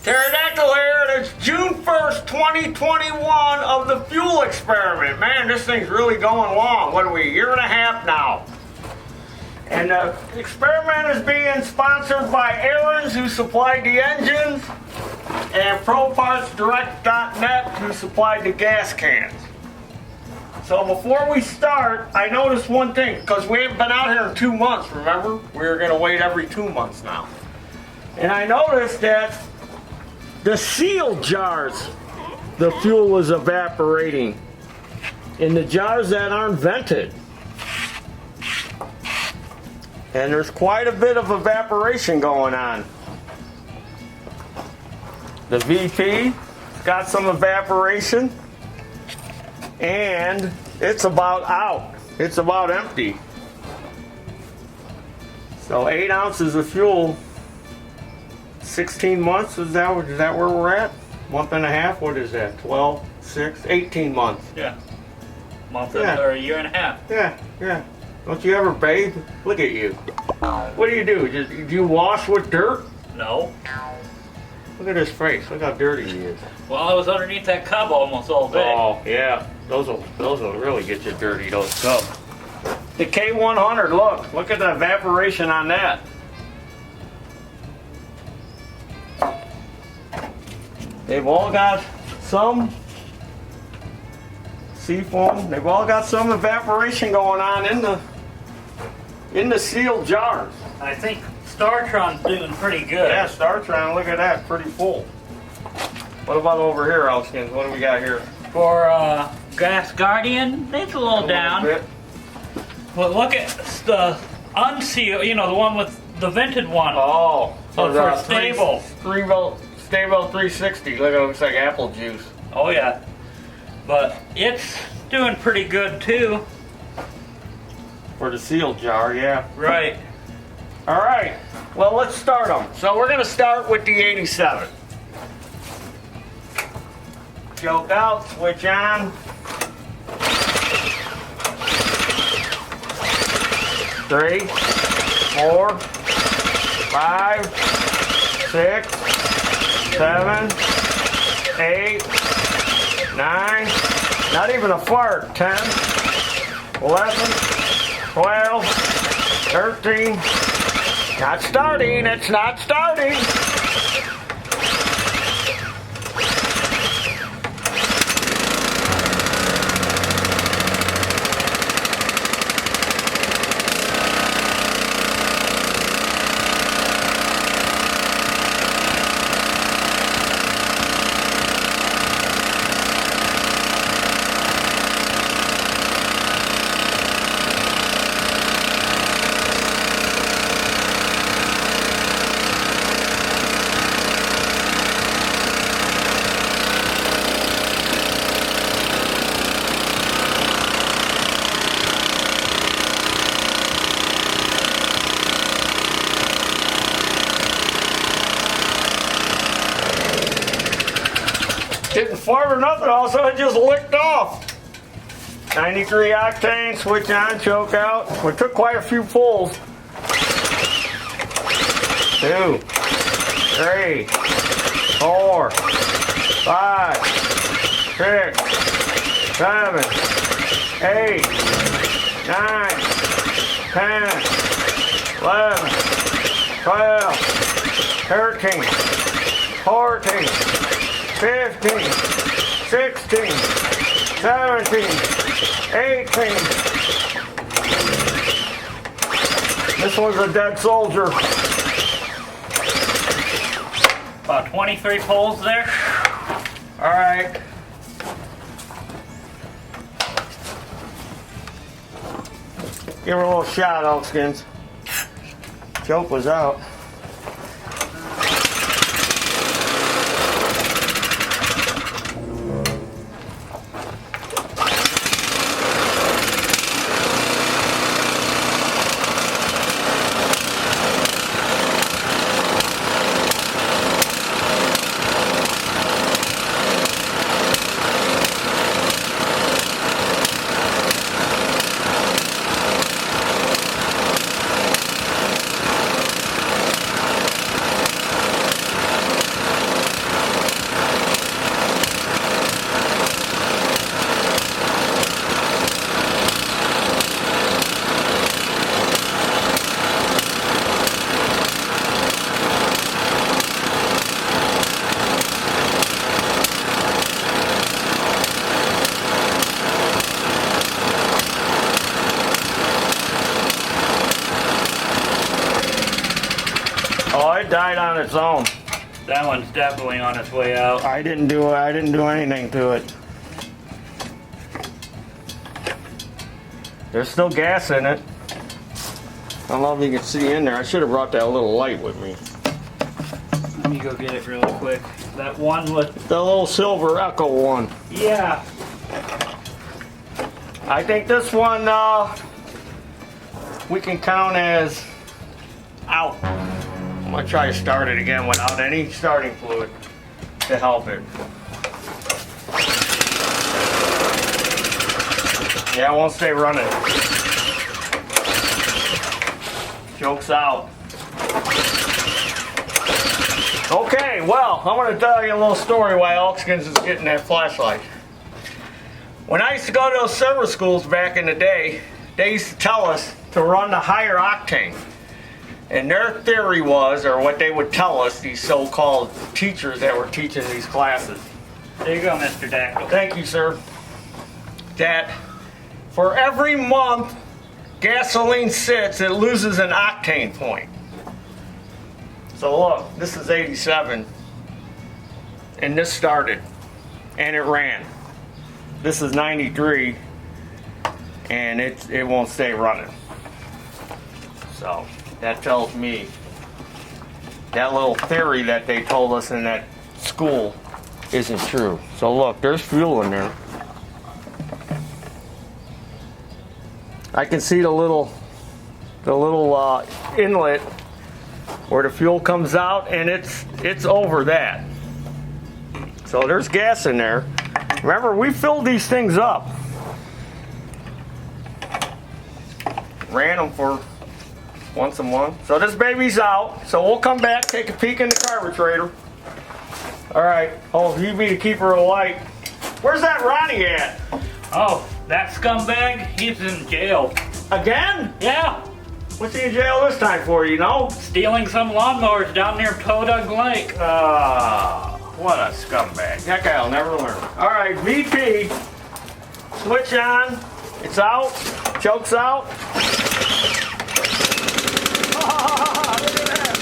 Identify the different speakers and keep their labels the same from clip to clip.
Speaker 1: Pterodactyl here, and it's June 1st, 2021 of the fuel experiment. Man, this thing's really going long. What are we, a year and a half now? And the experiment is being sponsored by Aaron's, who supplied the engines, and ProPartsDirect.net, who supplied the gas cans. So before we start, I noticed one thing, because we haven't been out here in 2 months, remember? We were going to wait every 2 months now. And I noticed that the seal jars, the fuel was evaporating. In the jars that aren't vented. And there's quite a bit of evaporation going on. The VP got some evaporation. And it's about out. It's about empty. So 8 ounces of fuel, 16 months, is that where we're at? Month and a half, what is that? 12, 6, 18 months.
Speaker 2: Yeah. Or a year and a half.
Speaker 1: Yeah. Don't you ever bathe? Look at you. What do? Do you wash with dirt?
Speaker 2: No.
Speaker 1: Look at his face. Look how dirty he is.
Speaker 2: Well, I was underneath that cub almost all day.
Speaker 1: Oh, yeah. Those will really get you dirty, those cubs. The K100, look at the evaporation on that. They've all got some Seafoam. They've all got some evaporation going on in the sealed jars.
Speaker 2: I think Startron's doing pretty good.
Speaker 1: Yeah, Startron, look at that, pretty full. What about over here, Elskins? What do we got here?
Speaker 2: For Gas Guardian, it's a little down.
Speaker 1: Bit.
Speaker 2: But look at the unsealed, the one with the vented one.
Speaker 1: Oh,
Speaker 2: for Stabill.
Speaker 1: Sta-bil 360. Look, it looks like apple juice.
Speaker 2: Oh yeah, but it's doing pretty good too.
Speaker 1: For the sealed jar, yeah.
Speaker 2: Right.
Speaker 1: All right. Well, let's start them. So we're going to start with the 87. Choke out, switch on. 3, 4, 5, 6, 7, 8, 9, not even a fart, 10, 11, 12, 13, not starting, it's not starting. Didn't fart or nothing, also it just licked off. 93 octane, switch on, choke out. We took quite a few pulls. 2, 3, 4, 5, 6, 7, 8, 9, 10, 11, 12, 13, 14, 15, 16, 17, 18. This one's a dead soldier.
Speaker 2: About 23 pulls there.
Speaker 1: All right. Give her a little shot, Elkskins. Choke was out. its own.
Speaker 2: That one's definitely on its way out.
Speaker 1: I didn't do anything to it. There's still gas in it. I don't know if you can see in there. I should have brought that little light with me.
Speaker 2: Let me go get it really quick. That one with
Speaker 1: The little silver Echo one.
Speaker 2: yeah.
Speaker 1: I think this one we can count as out. I'm gonna try to start it again without any starting fluid to help it. Yeah, it won't stay running. Joke's out. Okay, well, I'm gonna tell you a little story why Elkskins is getting that flashlight. When I used to go to those service schools back in the day, they used to tell us to run the higher octane. And their theory was, or what they would tell us, these so-called teachers that were teaching these classes.
Speaker 2: There you go, Mr. Dactyl.
Speaker 1: Thank you, sir. That for every month gasoline sits, it loses an octane point. So look, this is 87, and this started, and it ran. This is 93, and it won't stay running. So that tells me that little theory that they told us in that school isn't true. So look, there's fuel in there. I can see the little inlet where the fuel comes out, and it's over that. So there's gas in there. Remember, we filled these things up. Ran them for once a month. So this baby's out. So we'll come back, take a peek in the carburetor. All right. Oh, you be the keeper of the light. Where's that Ronnie at?
Speaker 2: Oh, that scumbag, he's in jail.
Speaker 1: Again?
Speaker 2: Yeah,
Speaker 1: What's he in jail this time for, you know?
Speaker 2: stealing some lawnmowers down near Podunk Lake.
Speaker 1: What a scumbag. That guy'll never learn. All right, VP. Switch on. It's out. Choke's out. Look at that.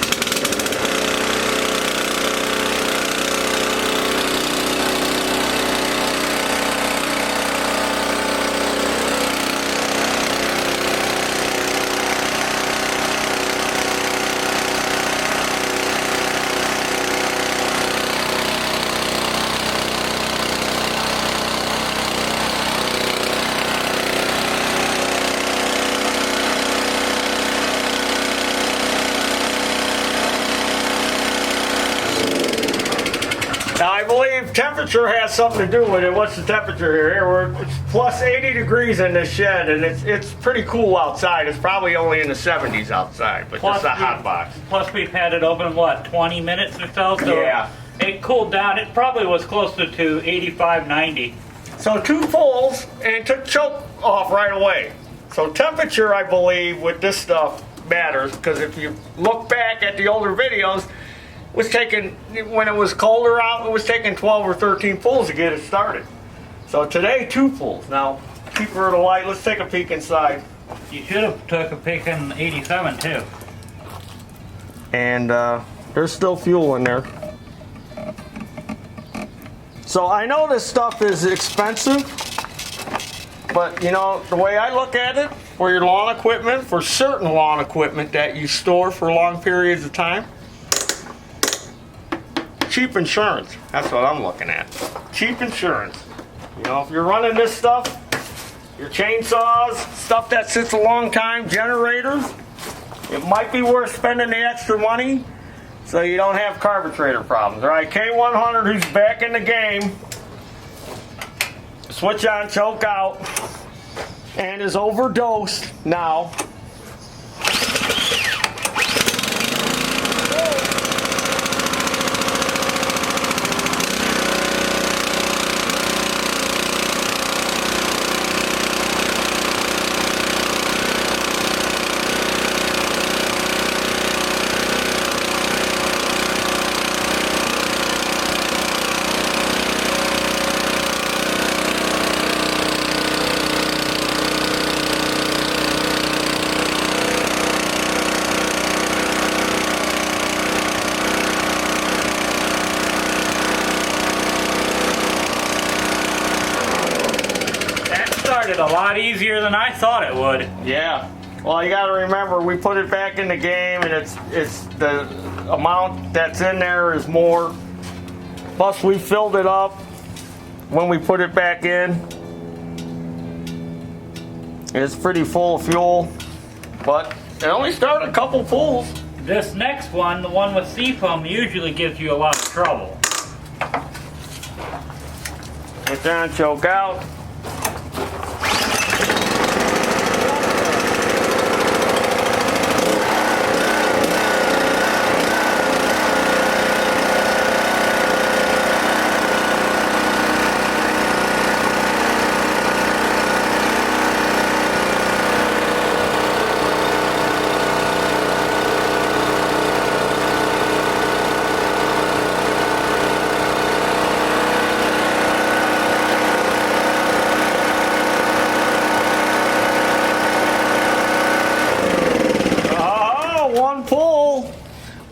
Speaker 1: Now, I believe temperature has something to do with it. What's the temperature here? It's plus 80 degrees in this shed, and it's pretty cool outside. It's probably only in the 70s outside, but
Speaker 2: Plus
Speaker 1: it's a hot box.
Speaker 2: Plus we've had it open, what, 20 minutes or so? So
Speaker 1: Yeah.
Speaker 2: it cooled down. It probably was closer to 85, 90.
Speaker 1: So 2 pulls, and it took choke off right away. So temperature, I believe, with this stuff matters, because if you look back at the older videos, was taking, when it was colder out, it was taking 12 or 13 pulls to get it started. So today, 2 pulls. Now, keeper of the light, let's take a peek inside.
Speaker 2: You should have took a peek in 87 too.
Speaker 1: And there's still fuel in there. So I know this stuff is expensive, but you know, the way I look at it, for your lawn equipment, for certain lawn equipment that you store for long periods of time, cheap insurance. That's what I'm looking at. Cheap insurance. You know, if you're running this stuff, your chainsaws, stuff that sits a long time, generators, it might be worth spending the extra money so you don't have carburetor problems. All right, K100, who's back in the game, switch on, choke out, and is overdosed now.
Speaker 2: started a lot easier than I thought it would.
Speaker 1: Yeah. Well, you got to remember, we put it back in the game, and it's the amount that's in there is more. Plus, we filled it up when we put it back in. It's pretty full of fuel, but it only started a couple pulls.
Speaker 2: This next one, the one with Seafoam, usually gives you a lot of trouble.
Speaker 1: Get down, choke out.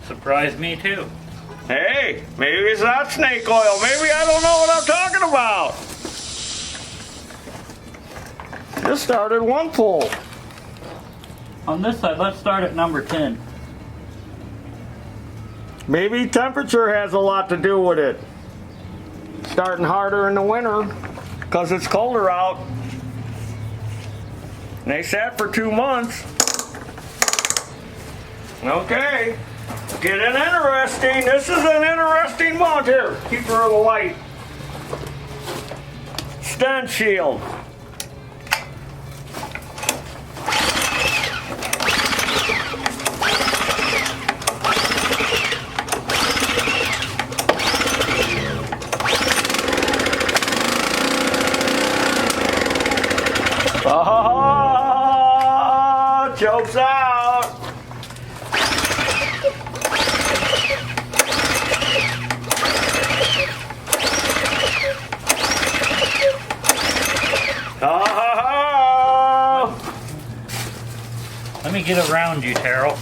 Speaker 2: Surprised me too.
Speaker 1: Hey, maybe it's not snake oil. Maybe I don't know what I'm talking about. Just started one pull.
Speaker 2: On this side, let's start at number 10.
Speaker 1: Maybe temperature has a lot to do with it. Starting harder in the winter because it's colder out. And they sat for 2 months. Okay. Getting interesting. This is an interesting month here. Keep her in the light. Stens shield. Oh, joke's out. Oh!
Speaker 2: Let me get around you, Taryl.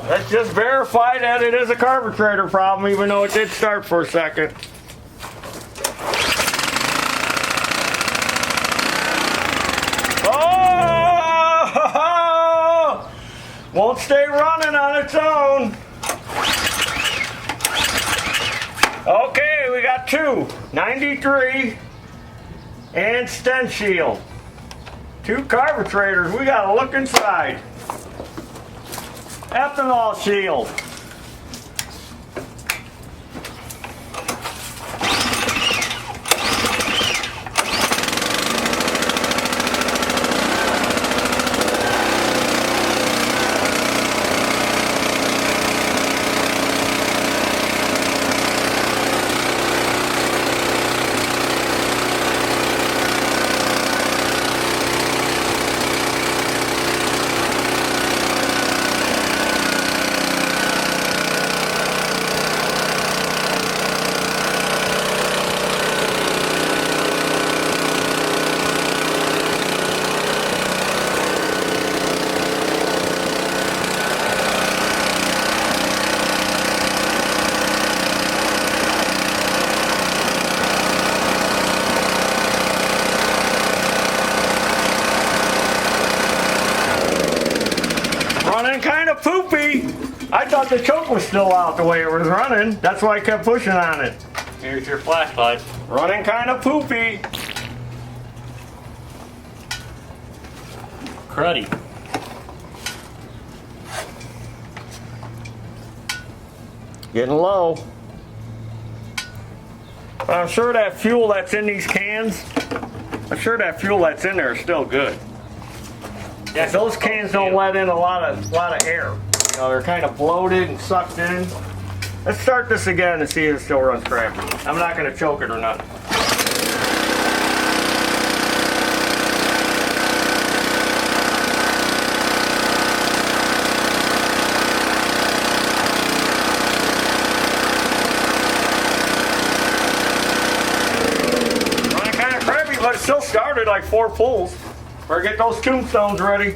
Speaker 1: Let's just verify that it is a carburetor problem, even though it did start for a second. Oh! Won't stay running on its own. Okay, we got 2, 93 and Stens shield. 2 carburetors. We gotta look inside. Ethanol shield. Running kind of poopy. I thought the choke was still out the way it was running. That's why I kept pushing on it.
Speaker 2: Here's your flashlight.
Speaker 1: Running kind of poopy.
Speaker 2: Cruddy.
Speaker 1: Getting low. But I'm sure that fuel that's in these cans, I'm sure that fuel that's in there is still good. Yeah, those cans don't let in a lot of air. You know, they're kind of bloated and sucked in. Let's start this again and see if it still runs crappy. I'm not going to choke it or nothing. Running kind of crappy, but it still started like 4 pulls. Better get those tombstones ready.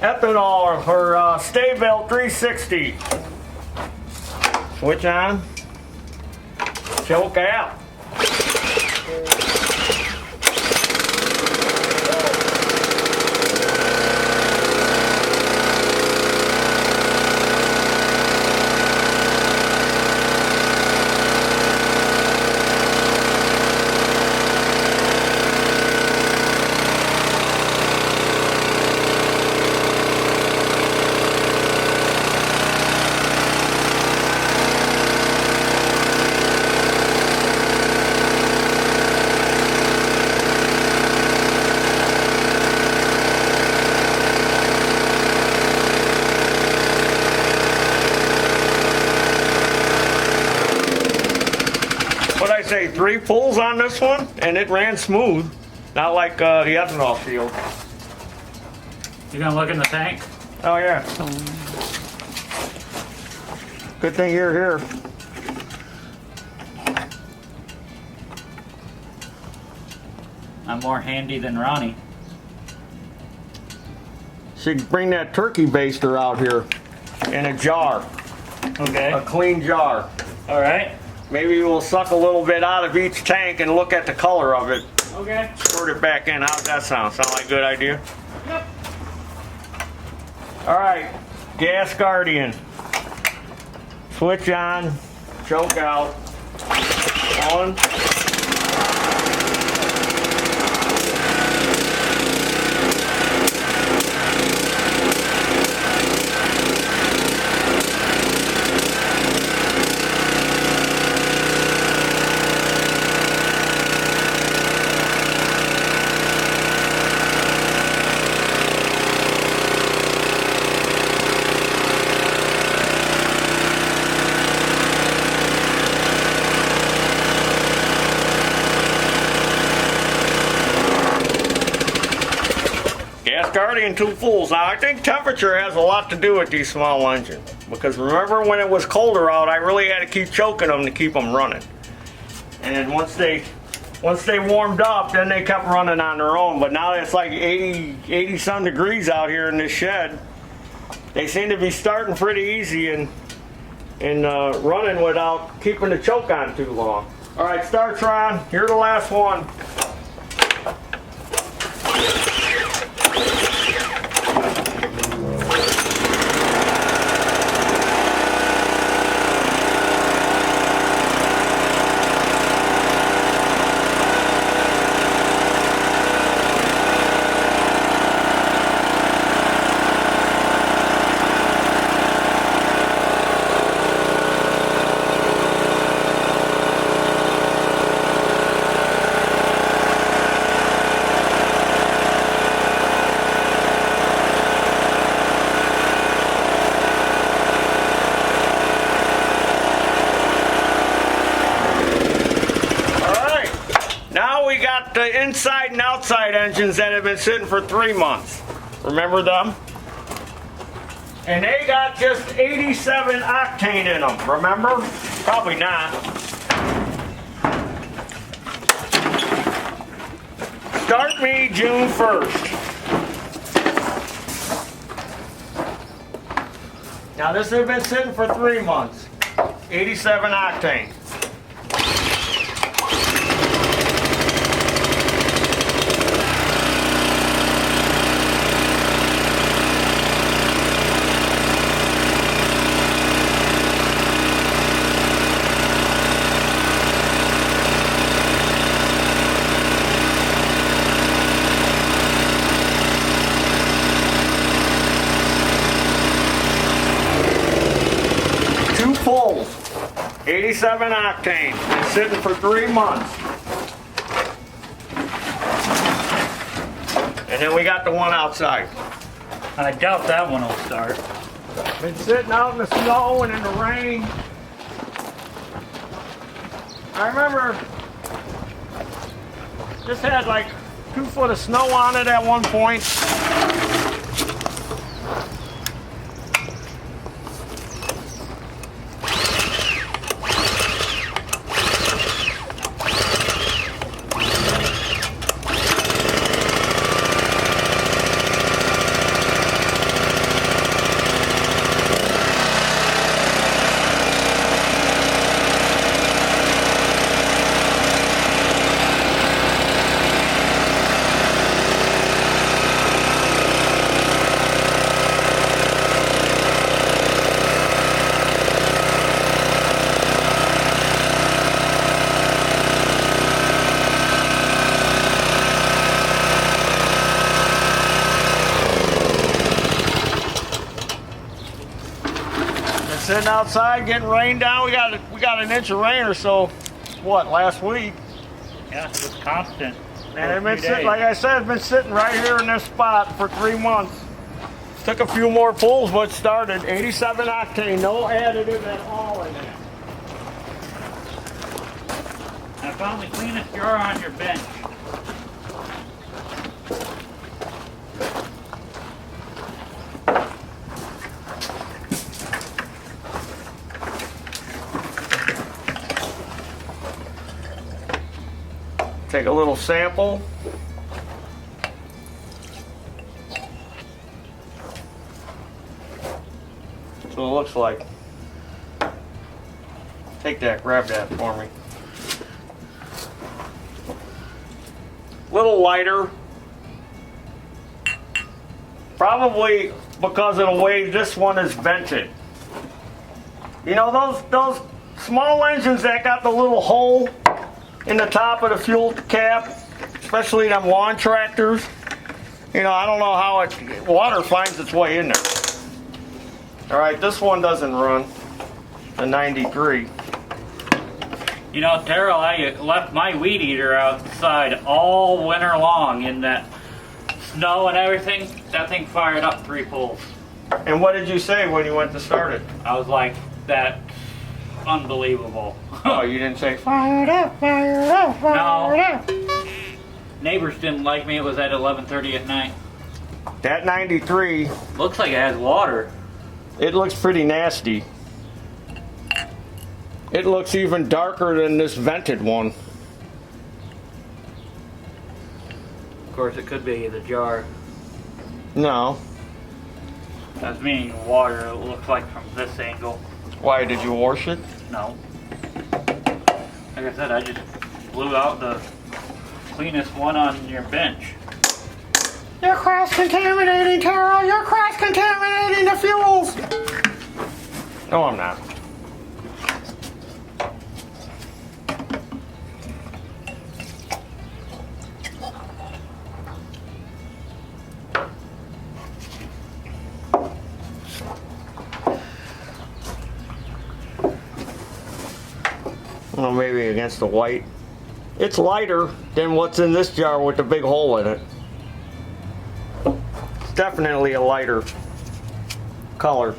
Speaker 1: Ethanol or sta-bil 360. Switch on. Choke out. say 3 pulls on this one, and it ran smooth. Not like the ethanol shield.
Speaker 2: You gonna look in the tank?
Speaker 1: Oh yeah. Good thing you're here.
Speaker 2: I'm more handy than Ronnie.
Speaker 1: Should bring that turkey baster out here in a jar,
Speaker 2: Okay.
Speaker 1: a clean jar.
Speaker 2: All right.
Speaker 1: Maybe we'll suck a little bit out of each tank and look at the color of it.
Speaker 2: Okay.
Speaker 1: Squirt it back in. How's that sound? Sound like a good idea?
Speaker 2: Yep.
Speaker 1: All right, Gas Guardian. Switch on, choke out. On. Gas Guardian 2 fulls. Now I think temperature has a lot to do with these small engines, because remember when it was colder out, I really had to keep choking them to keep them running. And once they warmed up, then they kept running on their own. But now it's like 80 some degrees out here in this shed. They seem to be starting pretty easy and running without keeping the choke on too long. All right, Startron, here's the last one. The inside and outside engines that have been sitting for 3 months. Remember them? And they got just 87 octane in them. Remember? Probably not. Start me June 1st. Now this has been sitting for 3 months. 87 octane. Fulls, 87 octane, been sitting for 3 months. And then we got the one outside.
Speaker 2: I doubt that one will start.
Speaker 1: Been sitting out in the snow and in the rain. I remember just had like 2 foot of snow on it at one point. Sitting outside getting rained down. We got an inch of rain or so. What, last week?
Speaker 2: Yeah, it was constant.
Speaker 1: And it's been sitting, like I said, it's been sitting right here in this spot for 3 months. Took a few more pulls, but started 87 octane, no additive at all in it.
Speaker 2: I found the cleanest jar on your bench.
Speaker 1: Take a little sample. That's what it looks like. Take that, grab that for me. Little lighter. Probably because of the way this one is vented. You know those small engines that got the little hole in the top of the fuel cap, especially them lawn tractors. You know, I don't know how water finds its way in there. All right, this one doesn't run the 93.
Speaker 2: You know, Taryl, I left my weed eater outside all winter long in that snow and everything. That thing fired up 3 pulls.
Speaker 1: And what did you say when you went to start it?
Speaker 2: I was like, that's unbelievable.
Speaker 1: Oh, you didn't say fire it up, fire it up, fire it up.
Speaker 2: Neighbors didn't like me. It was at 11:30 at night.
Speaker 1: That 93,
Speaker 2: Looks like it has water.
Speaker 1: it looks pretty nasty. It looks even darker than this vented one.
Speaker 2: Of course, it could be the jar.
Speaker 1: No.
Speaker 2: That's meaning water. It looks like from this angle.
Speaker 1: Why, did you wash it?
Speaker 2: No. Like I said, I just blew out the cleanest one on your bench.
Speaker 1: You're cross-contaminating, Taryl. You're cross-contaminating the fuels. No, I'm not. Well, maybe against the white. It's lighter than what's in this jar with the big hole in it. It's definitely a lighter color.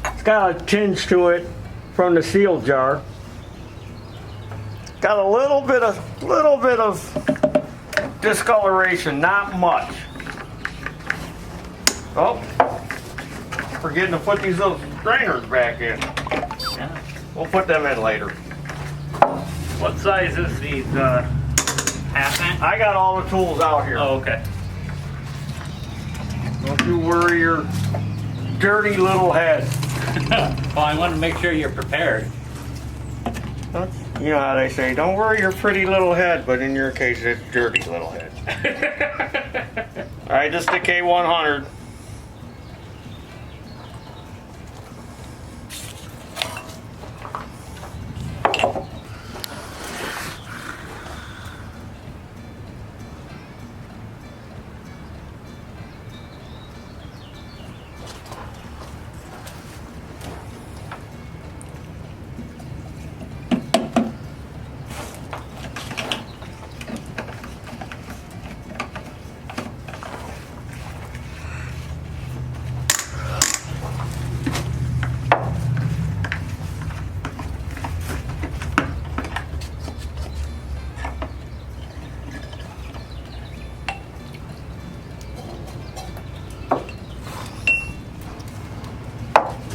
Speaker 1: It's got a tinge to it from the seal jar. Got a little bit of discoloration, not much. Oh, forgetting to put these little strainers back in.
Speaker 2: Yeah.
Speaker 1: We'll put them in later.
Speaker 2: What size is these? Half inch?
Speaker 1: I got all the tools out here.
Speaker 2: Oh, okay.
Speaker 1: Don't you worry your dirty little head.
Speaker 2: Well, I want to make sure you're prepared.
Speaker 1: You know how they say, don't worry your pretty little head, but in your case, it's dirty little head. All right, this is the K100.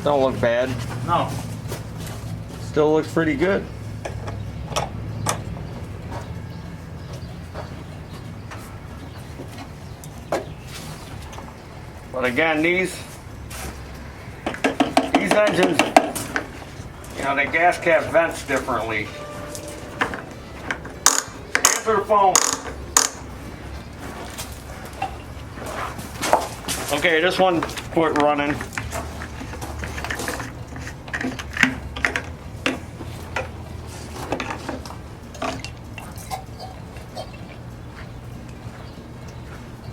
Speaker 1: Don't look bad.
Speaker 2: No.
Speaker 1: Still looks pretty good. But again, these engines, you know, the gas cap vents differently. Answer the phone. Okay, this one quit running.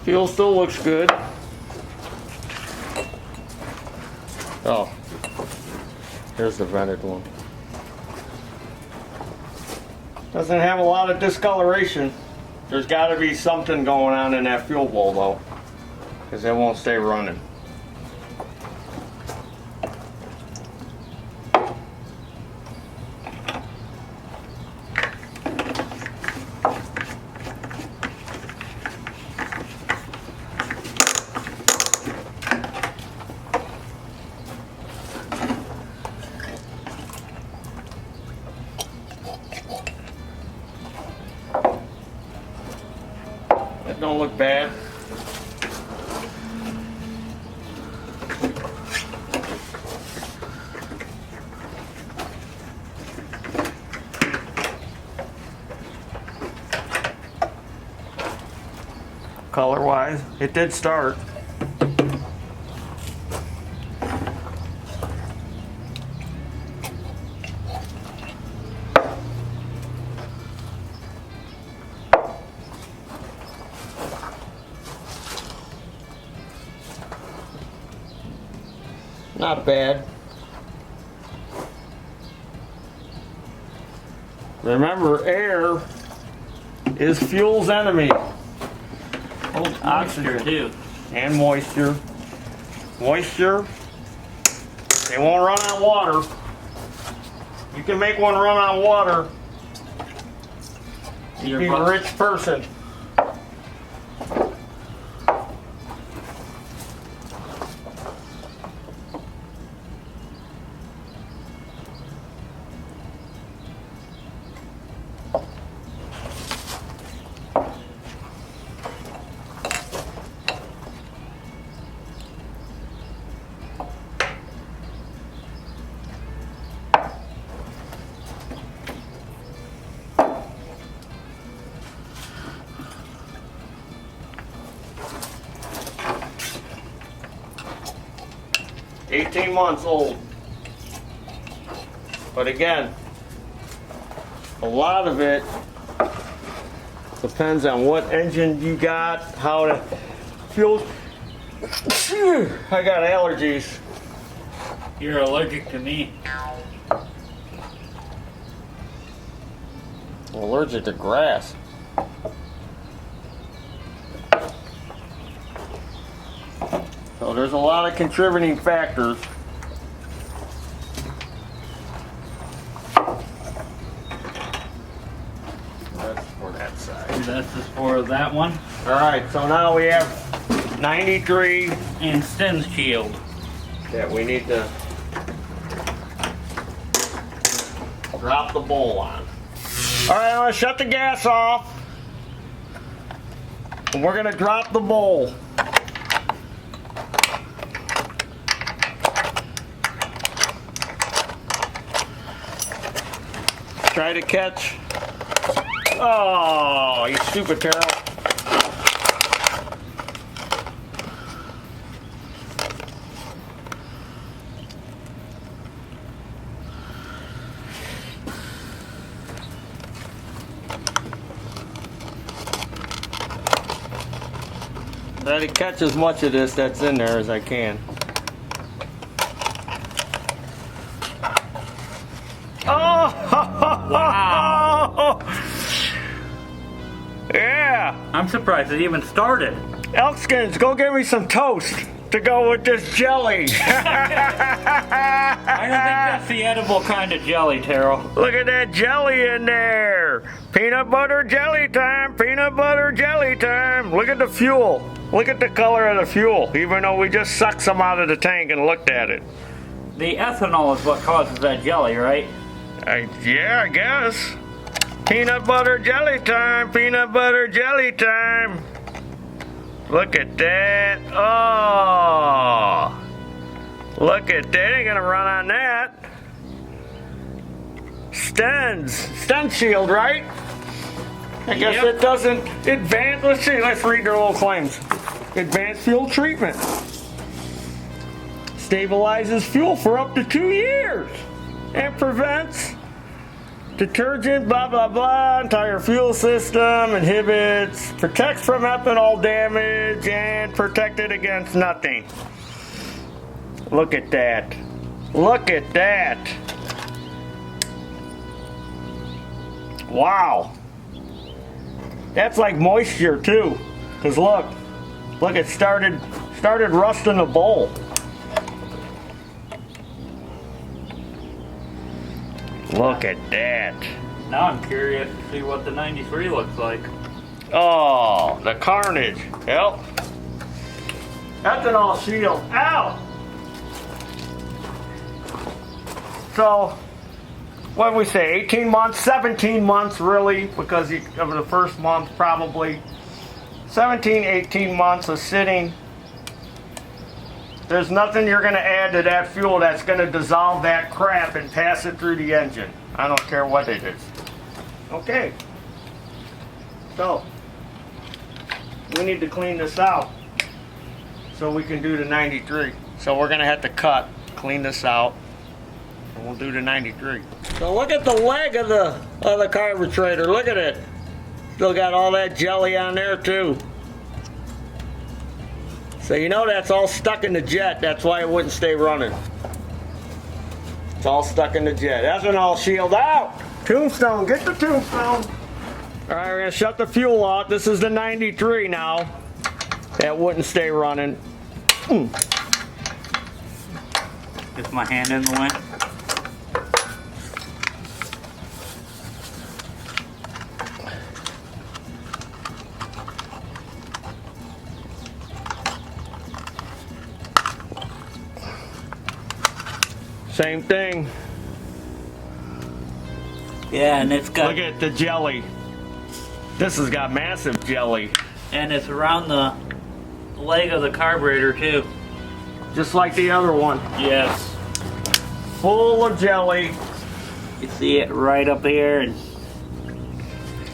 Speaker 1: Fuel still looks good. Oh, here's the vented one. Doesn't have a lot of discoloration. There's got to be something going on in that fuel bowl though, because it won't stay running. don't look bad. Color-wise, it did start. Not bad. Remember, air is fuel's enemy.
Speaker 2: Oxygen too.
Speaker 1: And moisture. Moisture, they won't run on water. You can make one run on water. You'd be a rich person. $18 months old. But again, a lot of it depends on what engine you got, how the fuel. I got allergies.
Speaker 2: You're allergic to me.
Speaker 1: I'm allergic to grass. So there's a lot of contributing factors. That's for that side.
Speaker 2: This is for that one.
Speaker 1: All right, so now we have 93
Speaker 2: And Stens shield.
Speaker 1: that we need to drop the bowl on. All right, I'm gonna shut the gas off. And we're gonna drop the bowl. Try to catch. Oh, you stupid Taryl. Try to catch as much of this that's in there as I can. Oh!
Speaker 2: Wow.
Speaker 1: Yeah!
Speaker 2: I'm surprised it even started.
Speaker 1: Elkskins, go get me some toast to go with this jelly.
Speaker 2: I don't think that's the edible kind of jelly, Taryl.
Speaker 1: Look at that jelly in there. Peanut butter jelly time, peanut butter jelly time. Look at the fuel. Look at the color of the fuel, even though we just sucked some out of the tank and looked at it.
Speaker 2: The ethanol is what causes that jelly, right?
Speaker 1: Yeah, I guess. Peanut butter jelly time, peanut butter jelly time. Look at that. Oh. Look at that. Ain't gonna run on that. Stens shield, right? I guess it doesn't advance. Let's see, let's read their little claims. Advanced fuel treatment. Stabilizes fuel for up to 2 years. And prevents detergent, blah, blah, blah, entire fuel system, inhibits, protects from ethanol damage, and protected against nothing. Look at that. Look at that. Wow. That's like moisture too. Cause look, it started rusting the bowl. Look at that.
Speaker 2: Now I'm curious to see what the 93 looks like.
Speaker 1: Oh, the carnage. Yep. Ethanol shield. Ow! So, what did we say? 18 months, 17 months really, because of the first month probably. 17, 18 months of sitting. There's nothing you're going to add to that fuel that's going to dissolve that crap and pass it through the engine. I don't care what it is. Okay. So, we need to clean this out so we can do the 93. So we're going to have to clean this out, and we'll do the 93. So look at the leg of the carburetor. Look at it. Still got all that jelly on there too. So you know that's all stuck in the jet. That's why it wouldn't stay running. It's all stuck in the jet. Ethanol shield out. Tombstone, get the tombstone. All right, we're gonna shut the fuel out. This is the 93 now. That wouldn't stay running.
Speaker 2: Just my hand in the way.
Speaker 1: Same thing.
Speaker 2: Yeah, and it's got...
Speaker 1: Look at the jelly. This has got massive jelly.
Speaker 2: And it's around the leg of the carburetor too.
Speaker 1: Just like the other one.
Speaker 2: Yes.
Speaker 1: Full of jelly.
Speaker 2: You see it right up here. And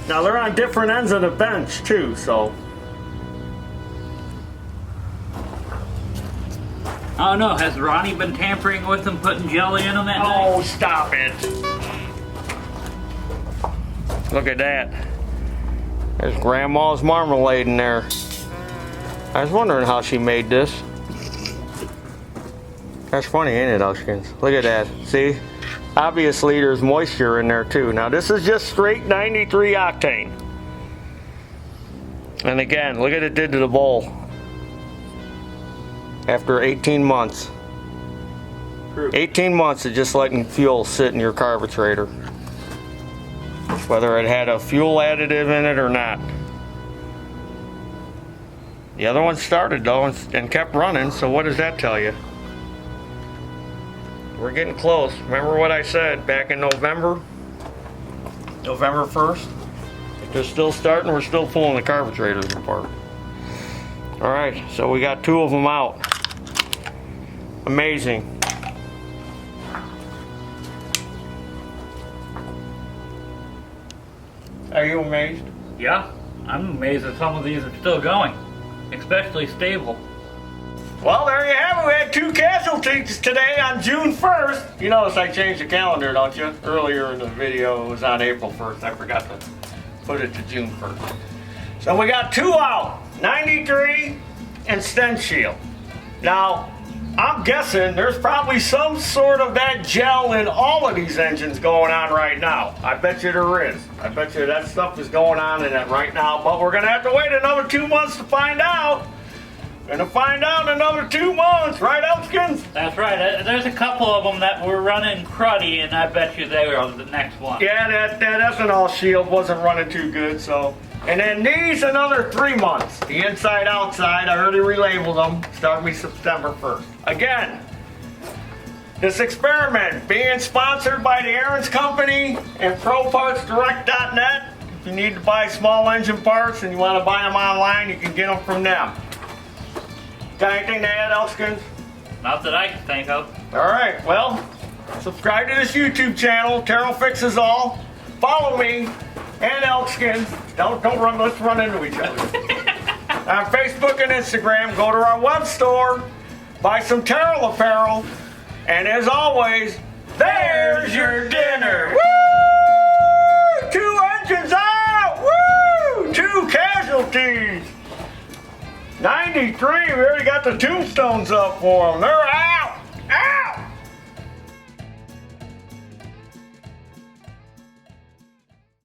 Speaker 1: now they're on different ends of the bench too, so.
Speaker 2: I don't know, has Ronnie been tampering with them, putting jelly in them at night?
Speaker 1: Oh, stop it. Look at that. There's Grandma's marmalade in there. I was wondering how she made this. That's funny, ain't it, Elkins? Look at that. See? Obviously, there's moisture in there, too. Now, this is just straight 93 octane. And again, look at it did to the bowl. After 18 months. 18 months of just letting fuel sit in your carburetor. Whether it had a fuel additive in it or not. The other one started though and kept running, so what does that tell you? We're getting close. Remember what I said back in November? November 1st? If they're still starting, we're still pulling the carburetors apart. Alright, so we got 2 of them out. Amazing. Are you amazed?
Speaker 2: Yeah, I'm amazed that some of these are still going, especially Stabill.
Speaker 1: Well, there you have it. We had 2 casualties today on June 1st. You notice I changed the calendar, don't you? Earlier in the video, it was on April 1st. I forgot to put it to June 1st. So we got 2 out, 93 and Stens shield. Now, I'm guessing there's probably some sort of that gel in all of these engines going on right now. I bet you there is. I bet you that stuff is going on in it right now, but we're gonna have to wait another 2 months to find out. Gonna find out in another 2 months, right, Elkins?
Speaker 2: That's right. There's a couple of them that were running cruddy, and I bet you they were the next one.
Speaker 1: Yeah, that ethanol shield wasn't running too good, so. And then these, another 3 months. The inside, outside, I already relabeled them. Start me September 1st. Again, this experiment being sponsored by the Aaron's Company and ProPartsDirect.net. If you need to buy small engine parts and you want to buy them online, you can get them from them. Got anything to add, Elkins?
Speaker 2: Not that I can think of.
Speaker 1: Alright, well, subscribe to this YouTube channel, Taryl Fixes All. Follow me and Elkins. Don't run, let's run into each other. On Facebook and Instagram, go to our web store, buy some Taryl apparel, and as always, there's your dinner. Woo! 2 engines out! Woo! 2 casualties. 93, we already got the tombstones up for them. They're out.